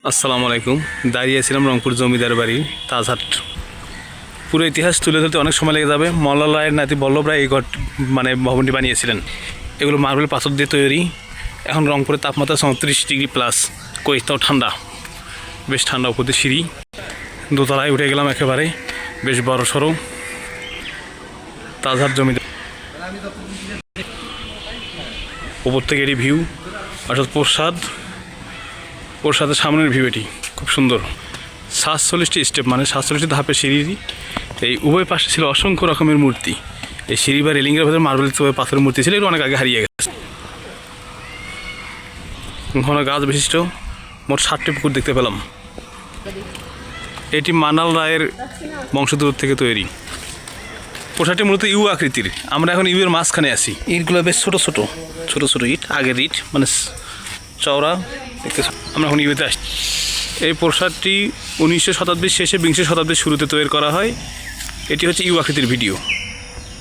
আসসালামু আলাইকুম। দাঁড়িয়েছিলাম রংপুর জমিদার বাড়ি তাজহাট। পুরো ইতিহাস তুলে ধরতে অনেক সময় লেগে যাবে। মল্লাল রায়ের নাতি বল্লভ রায় এই ঘর ভবনটি বানিয়েছিলেন। এগুলো মার্বেল পাথর দিয়ে তৈরি। এখন রংপুরের তাপমাত্রা 34°+। কৈতাও ঠান্ডা, বেশ ঠান্ডা। উপর দিয়ে সিঁড়ি, দোতলায় উঠে গেলাম একেবারে, বেশ বড় সড়ো তাজহাট জমিদার। উপর থেকে এটি ভিউ, অর্থাৎ প্রসাদের সামনের ভিউ। এটি খুব সুন্দর। 47টি স্টেপ, মানে 47টি ধাপের সিঁড়ি। এই উভয় পাশে ছিল অসংখ্য রকমের মূর্তি। এই সিঁড়ি বা রেলিংয়ের ভেতরে মার্বেল পাথরের মূর্তি ছিল, এটা অনেক আগে হারিয়ে গেছে। ঘন গাছ বিশিষ্ট মোট 7টি পুকুর দেখতে পেলাম। এটি মানাল রায়ের বংশধর থেকে তৈরি। পোশাকটি মূলত ইউ আকৃতির। আমরা এখন ইউ এর মাঝখানে আছি। ইটগুলো বেশ ছোট ছোট ইট, আগের ইট, মানে চওড়া দেখতে। আমরা এখন ইউতে আসছি। এই প্রসাদটি 19শ শতাব্দীর শেষে 20শ শতাব্দীর শুরুতে তৈরি করা হয়। এটি হচ্ছে ইউ আকৃতির ভিডিও।